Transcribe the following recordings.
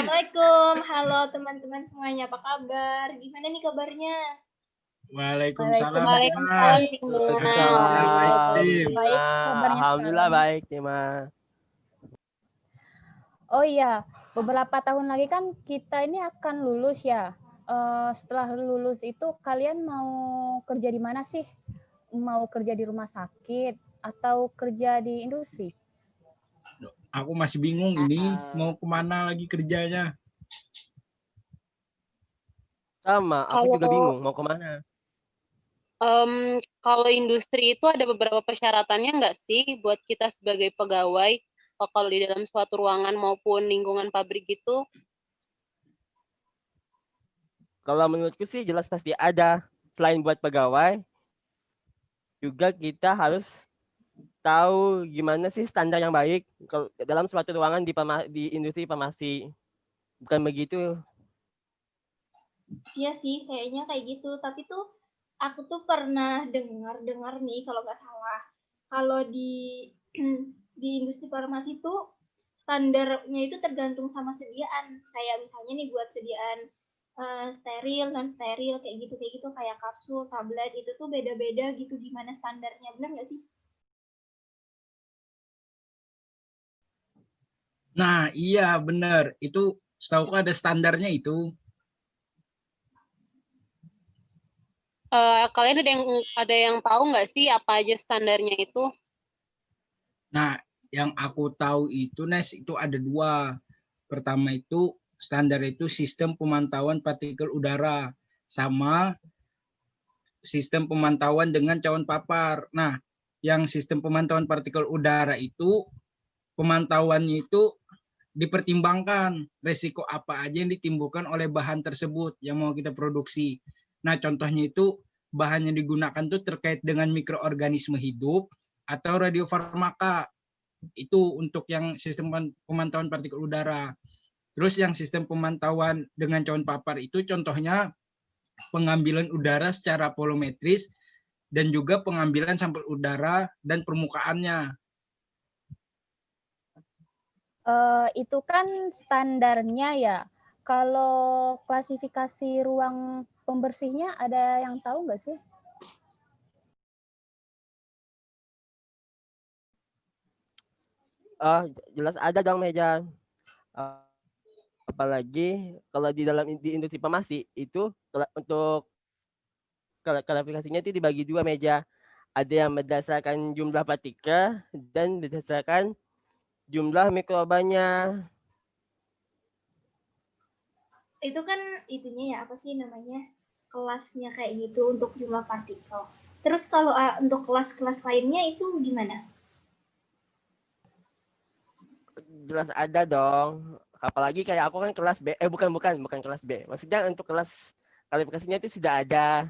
Assalamualaikum, halo teman-teman semuanya, apa kabar? Gimana nih kabarnya? Waalaikumsalam, Waalaikumsalam, Tima. Tima. Kabar baik, Tim. Baik, kabarnya Alhamdulillah sekarang. baik, Tima. Oh iya, beberapa tahun lagi kan kita ini akan lulus ya. Setelah lulus itu kalian mau kerja di mana sih? Mau kerja di rumah sakit atau kerja di industri? Aku masih bingung ini mau kemana lagi kerjanya. Sama, aku juga bingung mau kemana. Kalau industri itu ada beberapa persyaratannya nggak sih buat kita sebagai pegawai? Kalau di dalam suatu ruangan maupun lingkungan pabrik itu? Kalau menurutku sih jelas pasti ada. Selain buat pegawai, juga kita harus tahu gimana sih standar yang baik kalau dalam suatu ruangan di industri farmasi. Bukan begitu? Iya sih, kayaknya kayak gitu. Tapi tuh aku tuh pernah dengar nih kalau nggak salah. Kalau di di industri farmasi tuh standarnya itu tergantung sama sediaan. Kayak misalnya nih buat sediaan steril, non steril kayak gitu kayak kapsul, tablet itu tuh beda-beda gitu gimana standarnya. Benar nggak sih? Nah, iya benar. Itu setahu ada standarnya itu. Kalian ada yang tahu nggak sih apa aja standarnya itu? Nah, yang aku tahu itu, Nes, itu ada dua. Pertama itu standar itu sistem pemantauan partikel udara sama sistem pemantauan dengan cawan papar. Nah, yang sistem pemantauan partikel udara itu pemantauannya itu dipertimbangkan resiko apa aja yang ditimbulkan oleh bahan tersebut yang mau kita produksi. Nah, contohnya itu bahan yang digunakan tuh terkait dengan mikroorganisme hidup atau radiofarmaka. Itu untuk yang sistem pemantauan partikel udara. Terus yang sistem pemantauan dengan cawan papar itu contohnya pengambilan udara secara volumetris dan juga pengambilan sampel udara dan permukaannya. Itu kan standarnya ya. Kalau klasifikasi ruang pembersihnya ada yang tahu nggak sih? Jelas ada dong, Meja. Apalagi kalau di industri farmasi itu untuk klasifikasinya itu dibagi dua, Meja. Ada yang berdasarkan jumlah partikel dan berdasarkan jumlah mikrobanya. Itu kan itunya ya, apa sih namanya? Kelasnya kayak gitu untuk jumlah partikel. Terus kalau untuk kelas-kelas lainnya itu gimana? Jelas ada dong. Apalagi kayak aku kan kelas B. Bukan kelas B. Maksudnya untuk kelas klasifikasinya itu sudah ada.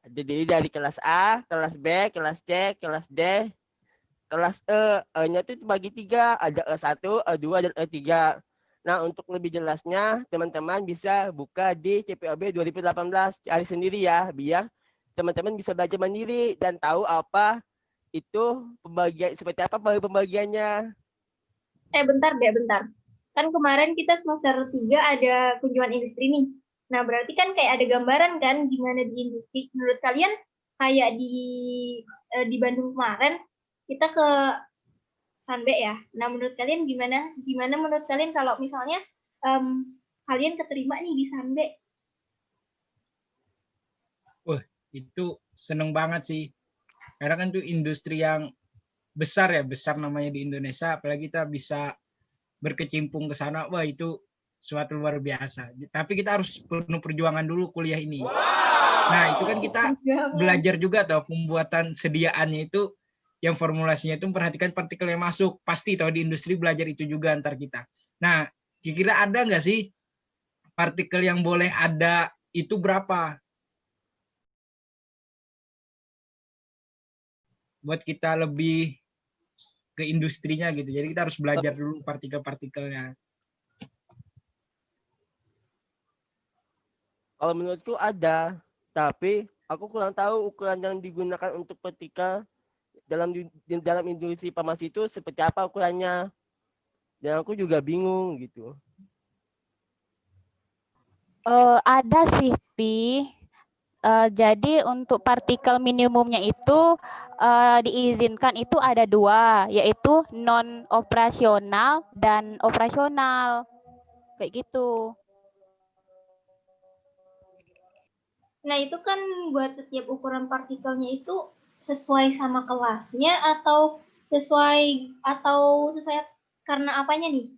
Jadi dari kelas A, kelas B, kelas C, kelas D, kelas E. E-nya itu bagi tiga. Ada E1, E2, dan E3. Nah, untuk lebih jelasnya, teman-teman bisa buka di CPOB 2018. Cari sendiri ya, biar teman-teman bisa belajar mandiri dan tahu apa itu pembagian, seperti apa pembagiannya. Bentar. Kan kemarin kita semester 3 ada kunjungan industri nih. Nah, berarti kan kayak ada gambaran kan gimana di industri. Menurut kalian kayak di Bandung kemarin kita ke Sanbe ya. Nah, menurut kalian gimana? Gimana menurut kalian kalau misalnya kalian keterima nih di Sanbe? Wah, itu seneng banget sih. Karena kan itu industri yang besar ya, besar namanya di Indonesia. Apalagi kita bisa berkecimpung ke sana. Wah, itu suatu luar biasa. Tapi kita harus penuh perjuangan dulu kuliah ini. Nah, itu kan kita belajar juga tuh pembuatan sediaannya itu yang formulasinya itu memperhatikan partikel yang masuk. Pasti tahu di industri belajar itu juga antar kita. Nah, kira-kira ada nggak sih partikel yang boleh ada itu berapa? Buat kita lebih ke industrinya gitu. Jadi kita harus belajar dulu partikel-partikelnya. Kalau menurutku ada, tapi aku kurang tahu ukuran yang digunakan untuk partikel dalam industri farmasi itu seperti apa ukurannya. Dan aku juga bingung gitu. Ada sih, Pi. Jadi untuk partikel minimumnya itu diizinkan itu ada 2, yaitu non operasional dan operasional. Kayak gitu. Nah, itu kan buat setiap ukuran partikelnya itu sesuai sama kelasnya atau sesuai karena apanya nih?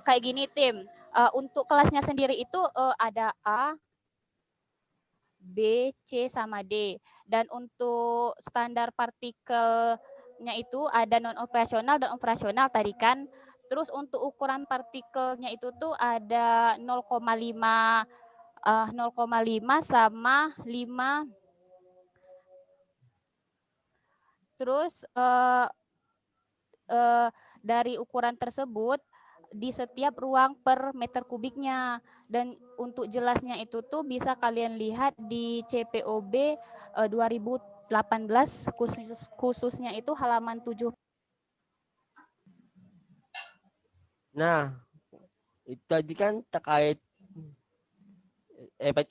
Kayak gini, Tim. Untuk kelasnya sendiri itu ada A, B, C, sama D. Dan untuk standar partikelnya itu ada non operasional dan operasional tadi kan. Terus untuk ukuran partikelnya itu tuh ada 0,5 sama 5. Terus dari ukuran tersebut di setiap ruang per meter kubiknya. Dan untuk jelasnya itu tuh bisa kalian lihat di CPOB 2018 khususnya itu halaman 7. Nah, itu tadi kan terkait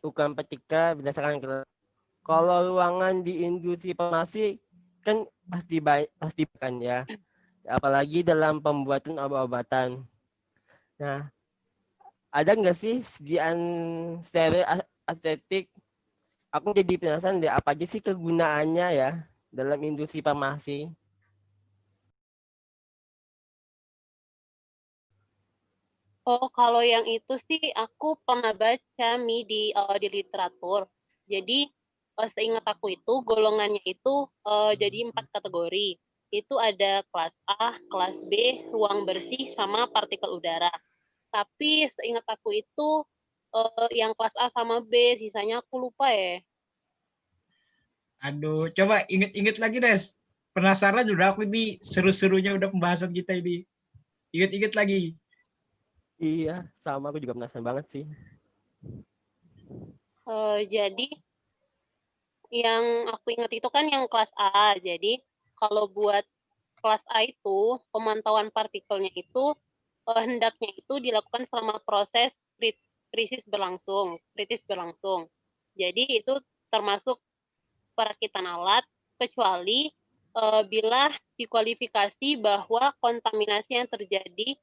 ukuran partikel berdasarkan kalau ruangan di industri farmasi kan pasti kan ya, apalagi dalam pembuatan obat-obatan. Nah, ada nggak sih sediaan steril estetik? Aku jadi penasaran deh apa aja sih kegunaannya ya dalam industri farmasi. Oh, kalau yang itu sih aku pernah baca di literatur. Jadi seingat aku itu golongannya itu jadi 4 kategori. Itu ada kelas A, kelas B, ruang bersih, sama partikel udara. Tapi seingat aku itu yang kelas A sama B, sisanya aku lupa ya. Aduh, coba inget-inget lagi, Des. Penasaran udah aku ini seru-serunya udah pembahasan kita ini. Inget-inget lagi. Iya, sama aku juga penasaran banget sih. Jadi yang aku ingat itu kan yang kelas A. Jadi kalau buat kelas A itu pemantauan partikelnya itu hendaknya itu dilakukan selama proses kritis berlangsung. Jadi itu termasuk perakitan alat kecuali bila dikualifikasi bahwa kontaminasi yang terjadi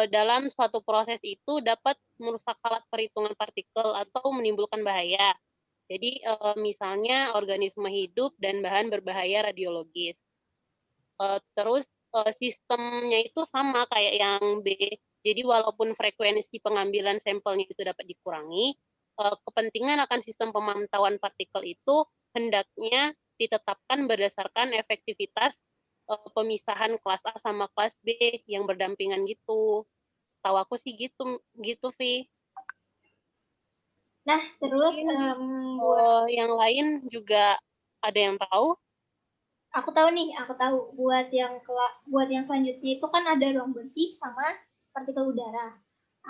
dalam suatu proses itu dapat merusak alat perhitungan partikel atau menimbulkan bahaya. Jadi misalnya organisme hidup dan bahan berbahaya radiologis. Terus sistemnya itu sama kayak yang B. Jadi walaupun frekuensi pengambilan sampelnya itu dapat dikurangi, kepentingan akan sistem pemantauan partikel itu hendaknya ditetapkan berdasarkan efektivitas pemisahan kelas A sama kelas B yang berdampingan gitu. Tahu aku sih gitu, Vi. Nah, terus Yang lain juga ada yang tahu? Aku tahu buat yang selanjutnya itu kan ada ruang bersih sama partikel udara.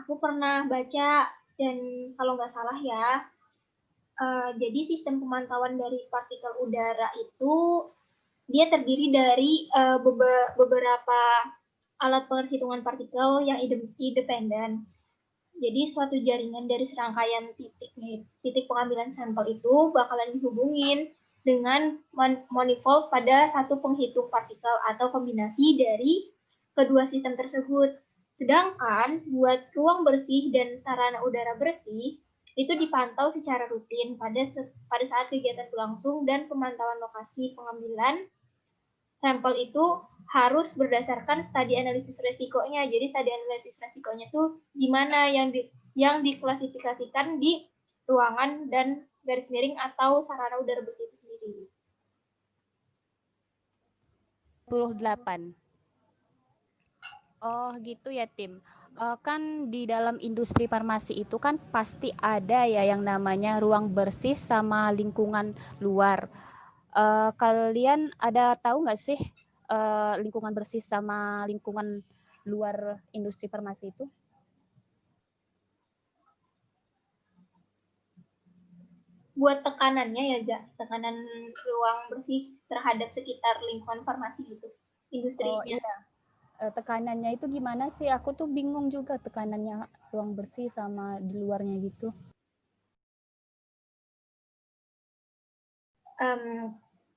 Aku pernah baca dan kalau nggak salah ya, jadi sistem pemantauan dari partikel udara itu dia terdiri dari beberapa alat perhitungan partikel yang independen. Jadi suatu jaringan dari serangkaian titik pengambilan sampel itu bakalan dihubungin dengan manifold pada satu penghitung partikel atau kombinasi dari kedua sistem tersebut. Sedangkan buat ruang bersih dan sarana udara bersih itu dipantau secara rutin pada saat kegiatan berlangsung dan pemantauan lokasi pengambilan sampel itu harus berdasarkan studi analisis resikonya. Jadi studi analisis resikonya itu gimana yang diklasifikasikan di ruangan dan garis miring atau sarana udara bersih itu sendiri. 28. Oh gitu ya, Tim. Kan di dalam industri farmasi itu kan pasti ada ya yang namanya ruang bersih sama lingkungan luar. Kalian ada tahu nggak sih lingkungan bersih sama lingkungan luar industri farmasi itu? Buat tekanannya ya, tekanan ruang bersih terhadap sekitar lingkungan farmasi gitu, industrinya. Oh iya. tekanannya itu gimana sih? Aku tuh bingung juga tekanannya ruang bersih sama di luarnya gitu.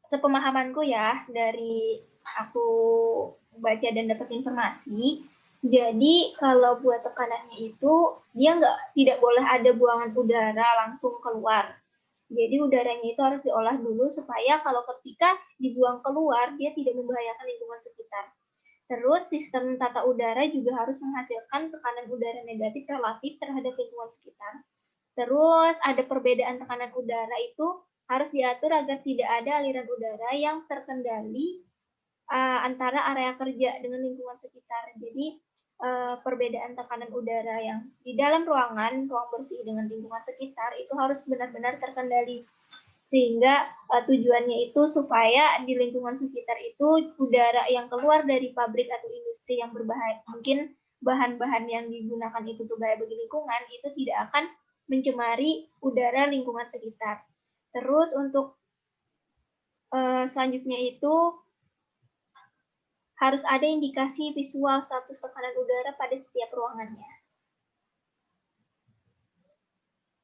Sepemahamanku ya, dari aku baca dan dapat informasi, jadi kalau buat tekanannya itu dia tidak boleh ada buangan udara langsung keluar. Jadi udaranya itu harus diolah dulu supaya kalau ketika dibuang keluar dia tidak membahayakan lingkungan sekitar. Terus sistem tata udara juga harus menghasilkan tekanan udara negatif relatif terhadap lingkungan sekitar. Terus ada perbedaan tekanan udara itu harus diatur agar tidak ada aliran udara yang terkendali antara area kerja dengan lingkungan sekitar. Jadi perbedaan tekanan udara yang di dalam ruang bersih dengan lingkungan sekitar itu harus benar-benar terkendali. Sehingga tujuannya itu supaya di lingkungan sekitar itu udara yang keluar dari pabrik atau industri yang berbahaya, mungkin bahan-bahan yang digunakan itu berbahaya bagi lingkungan, itu tidak akan mencemari udara lingkungan sekitar. Terus untuk selanjutnya itu harus ada indikasi visual status tekanan udara pada setiap ruangannya.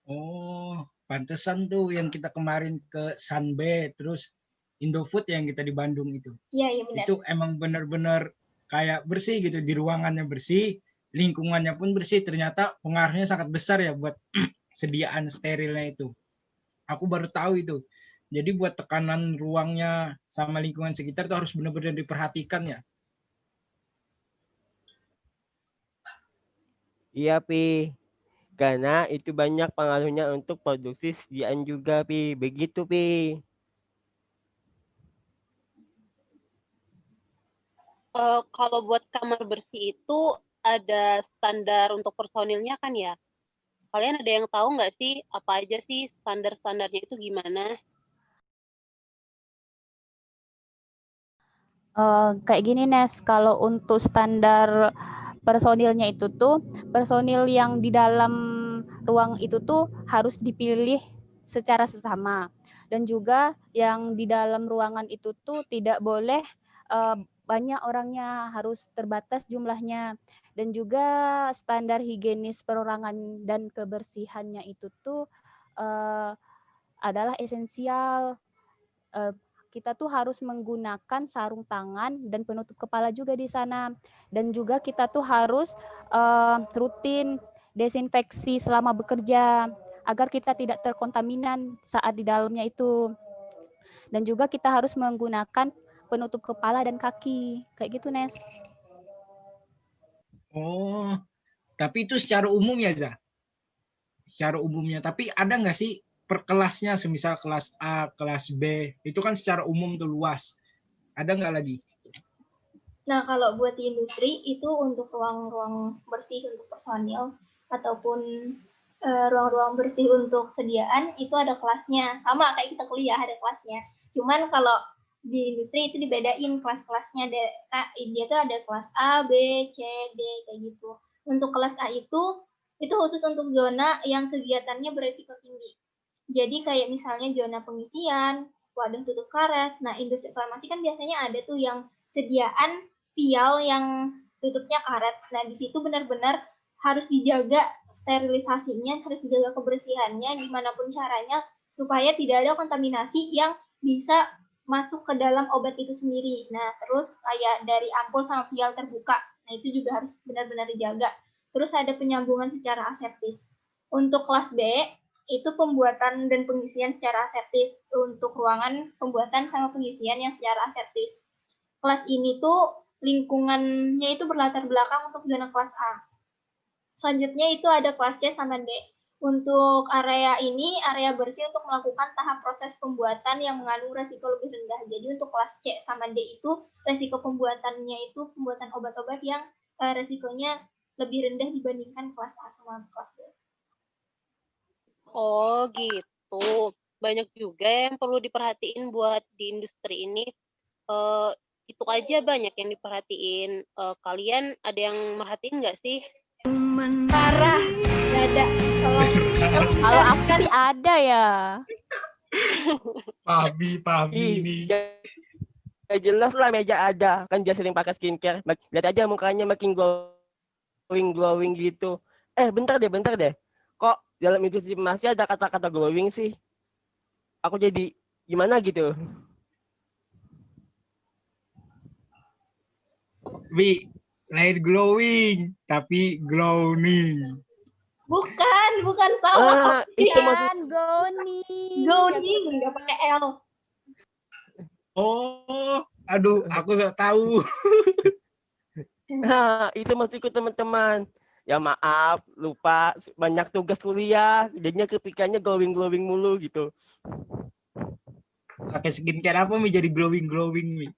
Oh, pantesan tuh yang kita kemarin ke Sunbe, terus Indofood yang kita di Bandung itu. Iya, benar. Itu emang benar-benar kayak bersih gitu, di ruangannya bersih, lingkungannya pun bersih. Ternyata pengaruhnya sangat besar ya buat sediaan sterilnya itu. Aku baru tahu itu. Jadi buat tekanan ruangnya sama lingkungan sekitar itu harus benar-benar diperhatikan ya. Iya, Pi. Karena itu banyak pengaruhnya untuk produksi sediaan juga, Pi. Begitu, Pi. Kalau buat kamar bersih itu ada standar untuk personilnya kan ya? Kalian ada yang tahu nggak sih apa aja sih standar-standarnya itu gimana? Kayak gini Nes, kalau untuk standar personilnya itu tuh personil yang di dalam ruang itu tuh harus dipilih secara sesama, dan juga yang di dalam ruangan itu tuh tidak boleh banyak orangnya, harus terbatas jumlahnya, dan juga standar higienis perorangan dan kebersihannya itu tuh adalah esensial. Kita tuh harus menggunakan sarung tangan dan penutup kepala juga di sana. Dan juga kita tuh harus rutin desinfeksi selama bekerja agar kita tidak terkontaminan saat di dalamnya itu. Dan juga kita harus menggunakan penutup kepala dan kaki. Kayak gitu, Nes. Oh, tapi itu secara umum ya, Za? Secara umumnya. Tapi ada nggak sih per kelasnya, semisal kelas A, kelas B, itu kan secara umum tuh luas. Ada nggak lagi? Nah, kalau buat di industri itu untuk ruang-ruang bersih untuk personil ataupun ruang-ruang bersih untuk sediaan itu ada kelasnya. Sama kayak kita kuliah ada kelasnya. Cuman kalau di industri itu dibedain kelas-kelasnya. Dia tuh ada kelas A, B, C, D kayak gitu. Untuk kelas A itu khusus untuk zona yang kegiatannya beresiko tinggi. Jadi kayak misalnya zona pengisian, wadah tutup karet. Nah, industri farmasi kan biasanya ada tuh yang sediaan vial yang tutupnya karet. Nah, di situ benar-benar harus dijaga sterilisasinya, harus dijaga kebersihannya gimana pun caranya supaya tidak ada kontaminasi yang bisa masuk ke dalam obat itu sendiri. Nah, terus kayak dari ampul sama vial terbuka. Nah, itu juga harus benar-benar dijaga. Terus ada penyambungan secara aseptis. Untuk kelas B, itu pembuatan dan pengisian secara aseptis. Untuk ruangan, pembuatan sama pengisian yang secara aseptis. Kelas ini tuh lingkungannya itu berlatar belakang untuk zona kelas A. Selanjutnya itu ada kelas C sama D. Untuk area ini, area bersih untuk melakukan tahap proses pembuatan yang mengandung resiko lebih rendah. Jadi untuk kelas C sama D itu, resiko pembuatannya itu pembuatan obat-obat yang resikonya lebih rendah dibandingkan kelas A sama kelas D. Oh gitu. Banyak juga yang perlu diperhatiin buat di industri ini. Itu aja banyak yang diperhatiin. Kalian ada yang merhatiin nggak sih? Parah, nggak ada. Kalau aku sih ada ya. Pabi ini. jelas lah meja ada. Kan dia sering pakai skincare. Lihat aja mukanya makin glowing gitu. Bentar deh. Kok dalam industri masih ada kata-kata glowing sih? Aku jadi gimana gitu. Wi, lain glowing, tapi glowing. Bukan salah. Itu maksud Kan Goni. Gowning, nggak pakai L. Oh, aduh, aku nggak tahu. itu maksudku teman-teman. Ya maaf, lupa banyak tugas kuliah, jadinya kepikirannya glowing mulu gitu. Pakai skincare apa Mi jadi glowing Mi?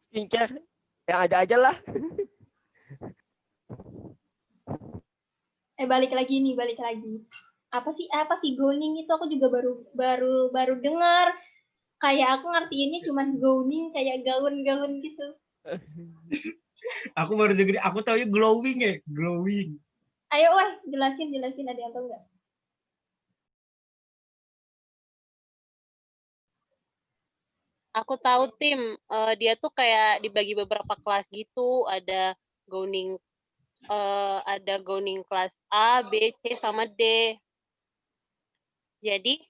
Skincare yang ada aja lah. Balik lagi. Apa sih gowning itu, aku juga baru dengar. Kayak aku ngertiinnya cuma gowning kayak gaun-gaun gitu. Aku baru denger, aku taunya glowing ya, glowing. Ayo jelasin ada yang tahu nggak? Aku tahu tim, dia tuh kayak dibagi beberapa kelas gitu, ada gowning kelas A, B, C sama D. Jadi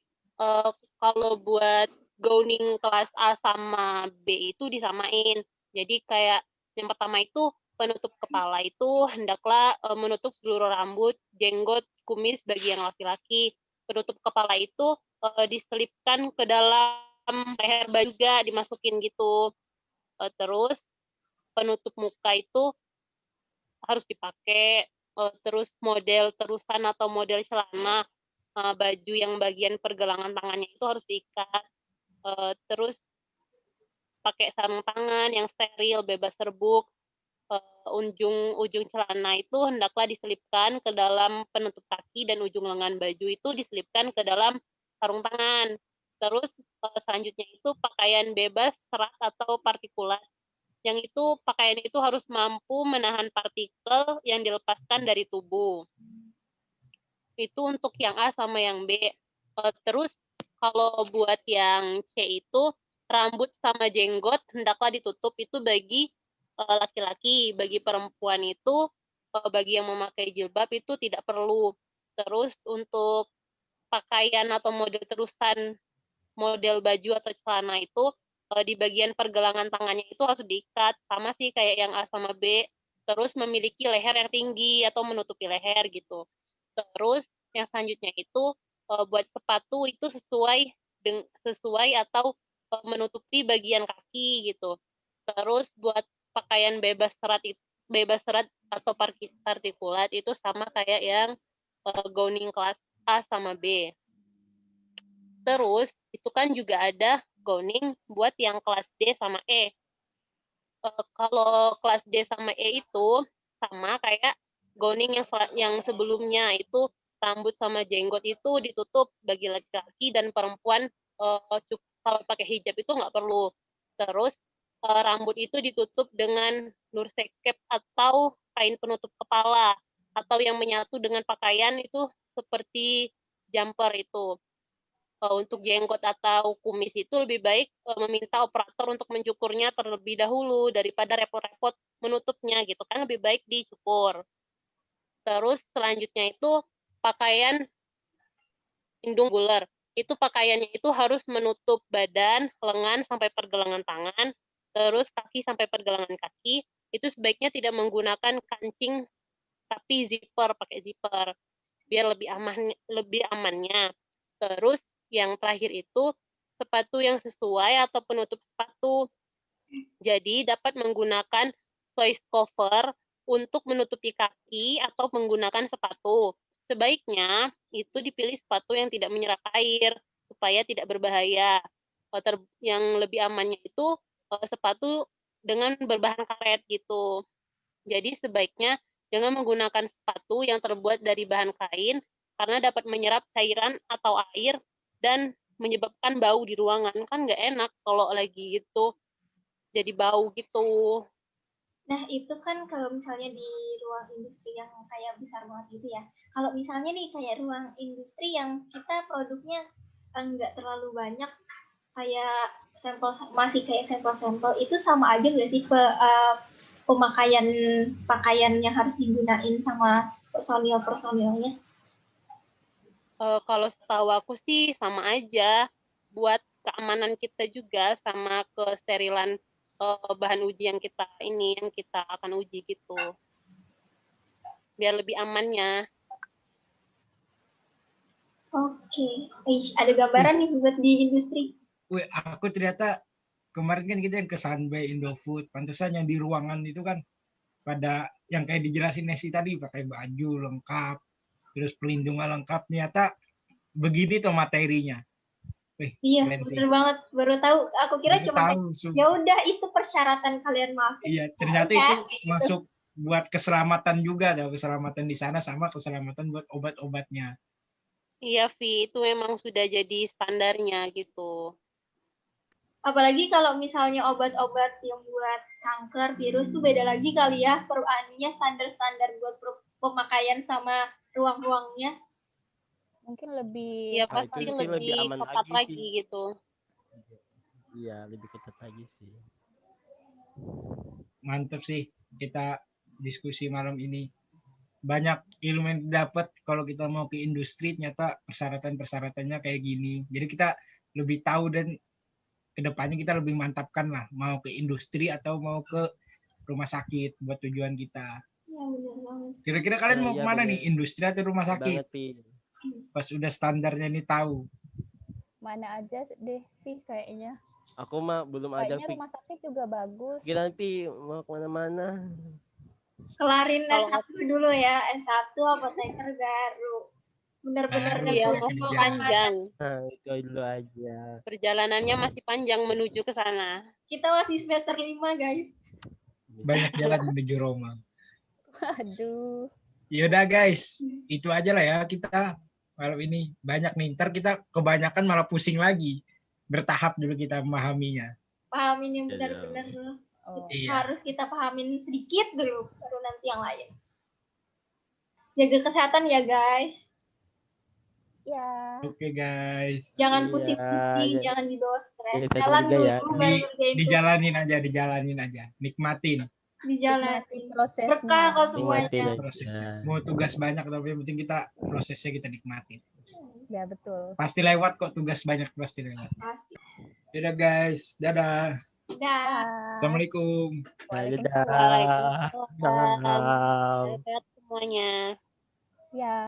kalau buat gowning kelas A sama B itu disamain. Jadi kayak yang pertama itu penutup kepala itu hendaklah menutup seluruh rambut, jenggot, kumis bagi yang laki-laki. Penutup kepala itu diselipkan ke dalam leher baju juga, dimasukin gitu. Terus penutup muka itu harus dipakai. Terus model terusan atau model celana, baju yang bagian pergelangan tangannya itu harus diikat. Terus pakai sarung tangan yang steril, bebas serbuk. Ujung celana itu hendaklah diselipkan ke dalam penutup kaki dan ujung lengan baju itu diselipkan ke dalam sarung tangan. Terus selanjutnya itu pakaian bebas serat atau partikulat. Yang itu pakaian itu harus mampu menahan partikel yang dilepaskan dari tubuh. Itu untuk yang A sama yang B. Terus kalau buat yang C itu rambut sama jenggot hendaklah ditutup, itu bagi laki-laki. Bagi perempuan itu, bagi yang memakai jilbab itu tidak perlu. Terus untuk pakaian atau model terusan model baju atau celana itu di bagian pergelangan tangannya itu harus diikat, sama sih kayak yang A sama B. Terus memiliki leher yang tinggi atau menutupi leher gitu. Terus yang selanjutnya itu buat sepatu itu sesuai atau menutupi bagian kaki gitu. Terus buat pakaian bebas serat atau partikulat itu sama kayak yang gowning kelas A sama B. Terus itu kan juga ada gowning buat yang kelas D sama E. Kalau kelas D sama E itu sama kayak gowning yang sebelumnya, itu rambut sama jenggot itu ditutup bagi laki-laki dan perempuan. Kalau pakai hijab itu nggak perlu. Terus rambut itu ditutup dengan nursekep atau kain penutup kepala, atau yang menyatu dengan pakaian itu seperti jumper itu. Untuk jenggot atau kumis itu lebih baik meminta operator untuk mencukurnya terlebih dahulu daripada repot-repot menutupnya gitu kan, lebih baik dicukur. Terus selanjutnya itu pakaian hindung buler. Itu pakaiannya itu harus menutup badan, lengan sampai pergelangan tangan, terus kaki sampai pergelangan kaki. Itu sebaiknya tidak menggunakan kancing tapi zipper, pakai zipper biar lebih amannya. Terus yang terakhir itu sepatu yang sesuai atau penutup sepatu. Jadi dapat menggunakan soist cover untuk menutupi kaki atau menggunakan sepatu. Sebaiknya itu dipilih sepatu yang tidak menyerap air supaya tidak berbahaya. Yang lebih amannya itu sepatu dengan berbahan karet gitu. Jadi sebaiknya jangan menggunakan sepatu yang terbuat dari bahan kain karena dapat menyerap cairan atau air dan menyebabkan bau di ruangan. Kan nggak enak kalau lagi gitu, jadi bau gitu. Nah, itu kan kalau misalnya di ruang industri yang kayak besar banget gitu ya. Kalau misalnya nih kayak ruang industri yang kita produknya nggak terlalu banyak, kayak sampel, masih kayak sampel-sampel, itu sama aja nggak sih pemakaian pakaian yang harus digunain sama personilnya? Kalau setahu aku sih sama aja, buat keamanan kita juga sama kesterilan bahan uji yang kita akan uji gitu, biar lebih amannya. Oke. Ada gambaran nih buat di industri. Wih, aku ternyata kemarin kan kita yang ke Sunbay Indofood, pantesan yang di ruangan itu kan pada yang kayak dijelasin Nesi tadi, pakai baju lengkap, terus pelindungan lengkap, ternyata begini tuh materinya. Wih, Iya, keren sih. bener banget. Baru tahu. Aku kira Baru cuma tahu, ya udah itu persyaratan kalian masuk. iya, ternyata Ya, itu gitu. masuk buat keselamatan juga, ada keselamatan di sana sama keselamatan buat obat-obatnya. Iya, Vi, itu memang sudah jadi standarnya gitu. Apalagi kalau misalnya obat-obat yang buat kanker, virus tuh beda lagi kali ya, standar-standar buat pemakaian sama ruang-ruangnya. Mungkin lebih Iya, Ah, itu pasti sih lebih lebih aman ketat lagi lagi sih. gitu. Iya, lebih ketat lagi sih. Mantap sih kita diskusi malam ini. Banyak ilmu yang dapat kalau kita mau ke industri, ternyata persyaratan-persyaratannya kayak gini. Jadi kita lebih tahu dan kedepannya kita lebih mantapkan lah mau ke industri atau mau ke rumah sakit buat tujuan kita. Ya, bener banget. Kira-kira kalian mau Iya, kemana bener. nih, industri atau rumah sakit? Banget, Pi. Pas udah standarnya ini tahu. mana aja deh sih kayaknya. Aku mah belum ada Kayaknya Pi. rumah sakit juga bagus. Pikiran Pi mau kemana-mana. Kelarin Kalau S1 dulu ya, S1 apoteker baru. Bener-bener Baru iya, tuh ngejar yang masih kejar. panjang. Nah, itu dulu aja. Perjalanannya masih panjang menuju ke sana. Kita masih semester 5, guys. Banyak jalan menuju Roma. Aduh. Yaudah guys, itu aja lah ya kita malam ini. Banyak nih, ntar kita kebanyakan malah pusing lagi. Bertahap dulu kita memahaminya. Pahamin yang Iya, benar-benar dulu. Oh. Iya. Harus kita pahamin sedikit dulu, baru nanti yang lain. Jaga kesehatan ya, guys. Ya. Oke guys. Jangan Iya, pusing-pusing, ya. jangan dibawa stres. Jaga kesehatan Jalan juga dulu ya. baru kerjain Dijalanin aja. Nikmatin dijalanin. Prosesnya. Berkah kok Nikmatin semuanya. aja. prosesnya. Mau tugas banyak tapi yang penting kita prosesnya kita nikmatin. Ya betul. Pasti lewat kok, tugas banyak pasti lewat. Pasti. Dadah guys, dadah. Dah. Assalamualaikum. Waalaikumsalam. Dadah. Waalaikumsalam. Salam. Sehat semuanya. Ya.